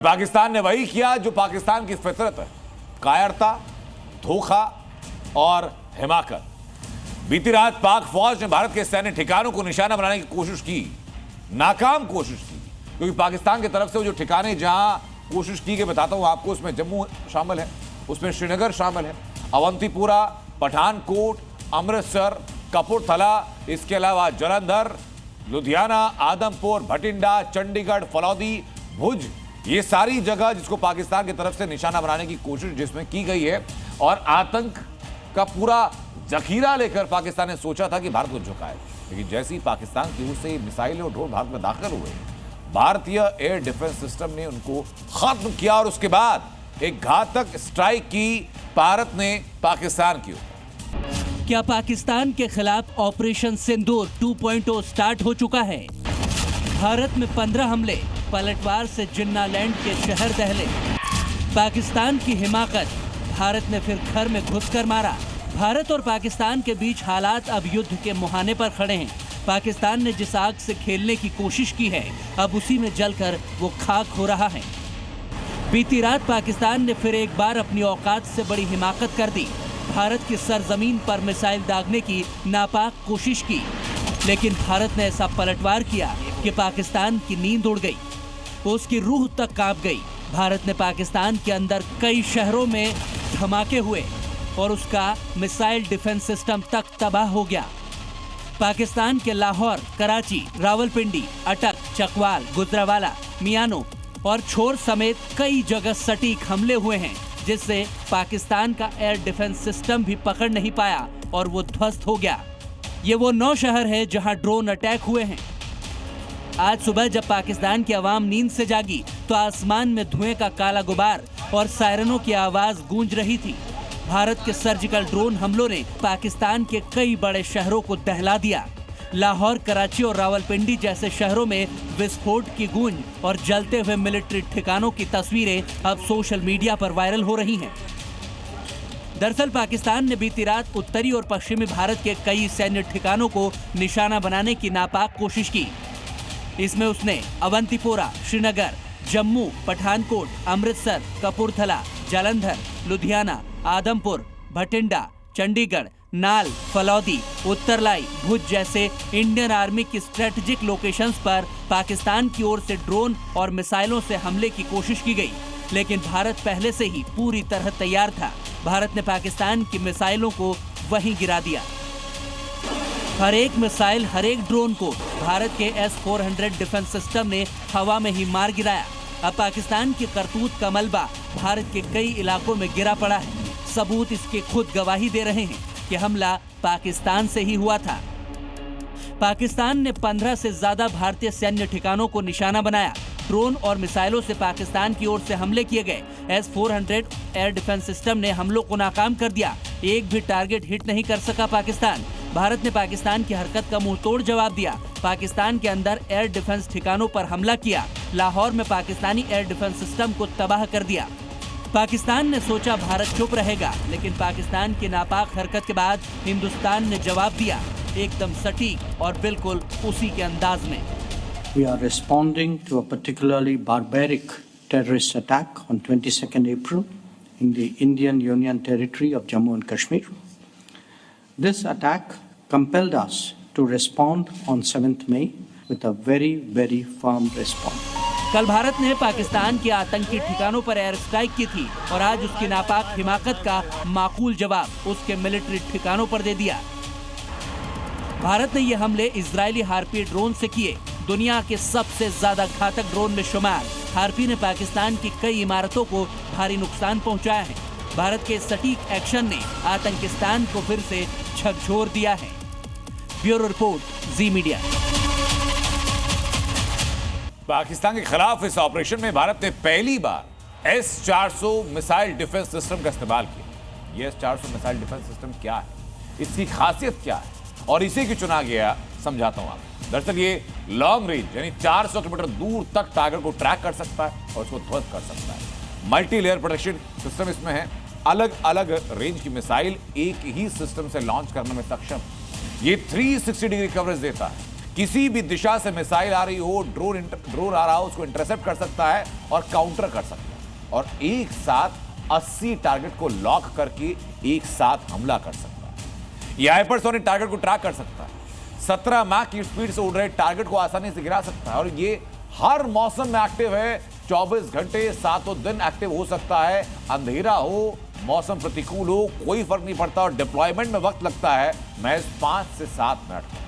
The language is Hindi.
पाकिस्तान ने वही किया जो पाकिस्तान की फितरत है, कायरता, धोखा और हिमाकत। बीती रात पाक फौज ने भारत के सैन्य ठिकानों को निशाना बनाने की कोशिश की, नाकाम कोशिश की, क्योंकि पाकिस्तान की तरफ से वो जो ठिकाने जहां कोशिश की गई, बताता हूं आपको, उसमें जम्मू शामिल है, उसमें श्रीनगर शामिल है, अवंतीपुरा, पठानकोट, अमृतसर, कपूरथला, इसके अलावा जालंधर, लुधियाना, आदमपुर, भटिंडा, चंडीगढ़, फलौदी, भुज, ये सारी जगह जिसको पाकिस्तान की तरफ से निशाना बनाने की कोशिश जिसमें की गई है। और आतंक का पूरा जखीरा लेकर पाकिस्तान ने सोचा था कि भारत को झुकाए, लेकिन जैसे ही पाकिस्तान की ओर से मिसाइलें और ड्रोन भारत में दाखिल हुए, भारतीय एयर डिफेंस सिस्टम ने उनको खत्म किया और उसके बाद एक घातक स्ट्राइक की भारत ने पाकिस्तान की ओर। क्या पाकिस्तान के खिलाफ ऑपरेशन सिंदूर 2.0 स्टार्ट हो चुका है? भारत में 15 हमले, पलटवार से जिन्नालैंड के शहर दहले। पाकिस्तान की हिमाकत, भारत ने फिर घर में घुसकर मारा। भारत और पाकिस्तान के बीच हालात अब युद्ध के मुहाने पर खड़े हैं। पाकिस्तान ने जिस आग से खेलने की कोशिश की है, अब उसी में जलकर वो खाक हो रहा है। बीती रात पाकिस्तान ने फिर एक बार अपनी औकात से बड़ी हिमाकत कर दी। भारत की सरजमीन पर मिसाइल दागने की नापाक कोशिश की, लेकिन भारत ने ऐसा पलटवार किया कि पाकिस्तान की नींद उड़ गई, उसकी रूह तक कांप गई। भारत ने पाकिस्तान के अंदर कई शहरों में धमाके हुए और उसका मिसाइल डिफेंस सिस्टम तक तबाह हो गया। पाकिस्तान के लाहौर, कराची, रावलपिंडी, अटक, चकवाल, गुजरावाला, मियानो और छोर समेत कई जगह सटीक हमले हुए हैं, जिससे पाकिस्तान का एयर डिफेंस सिस्टम भी पकड़ नहीं पाया और वो ध्वस्त हो गया। ये वो 9 शहर है जहां ड्रोन अटैक हुए हैं। आज सुबह जब पाकिस्तान की आवाम नींद से जागी तो आसमान में धुएं का काला गुबार और सायरनों की आवाज गूंज रही थी। भारत के सर्जिकल ड्रोन हमलों ने पाकिस्तान के कई बड़े शहरों को दहला दिया। लाहौर, कराची और रावलपिंडी जैसे शहरों में विस्फोट की गूंज और जलते हुए मिलिट्री ठिकानों की तस्वीरें अब सोशल मीडिया पर वायरल हो रही हैं। दरअसल पाकिस्तान ने बीती रात उत्तरी और पश्चिमी भारत के कई सैन्य ठिकानों को निशाना बनाने की नापाक कोशिश की। इसमें उसने अवंतीपोरा, श्रीनगर, जम्मू, पठानकोट, अमृतसर, कपूरथला, जालंधर, लुधियाना, आदमपुर, भटिंडा, चंडीगढ़, नाल, फलौदी, उत्तरलाई, भुज जैसे इंडियन आर्मी की स्ट्रेटेजिक लोकेशंस पर पाकिस्तान की ओर से ड्रोन और मिसाइलों से हमले की कोशिश की गई, लेकिन भारत पहले से ही पूरी तरह तैयार था। भारत ने पाकिस्तान की मिसाइलों को वहीं गिरा दिया। हर एक मिसाइल, हर एक ड्रोन को भारत के S-400 डिफेंस सिस्टम ने हवा में ही मार गिराया। अब पाकिस्तान की करतूत का मलबा भारत के कई इलाकों में गिरा पड़ा है। सबूत इसके खुद गवाही दे रहे हैं कि हमला पाकिस्तान से ही हुआ था। पाकिस्तान ने 15 से ज्यादा भारतीय सैन्य ठिकानों को निशाना बनाया। ड्रोन और मिसाइलों से पाकिस्तान की ओर से हमले किए गए। S-400 एयर डिफेंस सिस्टम ने हमलों को नाकाम कर दिया। एक भी टारगेट हिट नहीं कर सका पाकिस्तान। भारत ने पाकिस्तान की हरकत का मुंहतोड़ जवाब दिया। पाकिस्तान के अंदर एयर डिफेंस ठिकानों पर हमला किया। लाहौर में पाकिस्तानी एयर डिफेंस सिस्टम को तबाह कर दिया। पाकिस्तान ने सोचा भारत चुप रहेगा, लेकिन पाकिस्तान की नापाक हरकत के बाद हिंदुस्तान ने जवाब दिया, एकदम सटीक और बिल्कुल उसी के अंदाज में। We are responding to a particularly barbaric terrorist attack on 22nd April in the Indian Union Territory of Jammu and Kashmir. This attack compelled us to respond on 7th May with a very, very firm response. कल भारत ने पाकिस्तान के आतंकी ठिकानों पर एयर स्ट्राइक की थी और आज उसकी नापाक हिमाकत का माकूल जवाब उसके मिलिट्री ठिकानों पर दे दिया। भारत ने ये हमले इजरायली हार्पी ड्रोन से किए। दुनिया के सबसे ज्यादा घातक ड्रोन में शुमार हार्पी ने पाकिस्तान की कई इमारतों को भारी नुकसान पहुंचाया है। भारत के सटीक एक्शन ने आतंकिस्तान को फिर से झकझोर दिया है। ब्यूरो रिपोर्ट, जी मीडिया। पाकिस्तान के खिलाफ इस ऑपरेशन में भारत ने पहली बार S-400 मिसाइल डिफेंस सिस्टम का इस्तेमाल किया। ये S-400 मिसाइल डिफेंस सिस्टम क्या है, इसकी खासियत क्या है और इसी की चुना गया, समझाता हूं आपको। दरअसल ये लॉन्ग रेंज यानी 400 किलोमीटर दूर तक टारगेट को ट्रैक कर सकता है और उसको ध्वस्त कर सकता है। मल्टी लेयर प्रोटेक्शन सिस्टम इसमें है। अलग अलग रेंज की मिसाइल एक ही सिस्टम से लॉन्च करने में सक्षम। ये 360 डिग्री कवरेज देता है, किसी भी दिशा से मिसाइल आ रही हो, ड्रोन आ रहा हो, उसको इंटरसेप्ट कर सकता है और काउंटर कर सकता है और एक साथ 80 टारगेट को लॉक करके एक साथ हमला कर सकता है। यह हाइपरसोनिक टारगेट को ट्रैक कर सकता है, 17 मैक की स्पीड से उड़ रहे टारगेट को आसानी से गिरा सकता है और ये हर मौसम में एक्टिव है। 24 घंटे सातों दिन एक्टिव हो सकता है। अंधेरा हो, मौसम प्रतिकूल हो, कोई फर्क नहीं पड़ता और डिप्लॉयमेंट में वक्त लगता है महज 5 से 7 मिनट।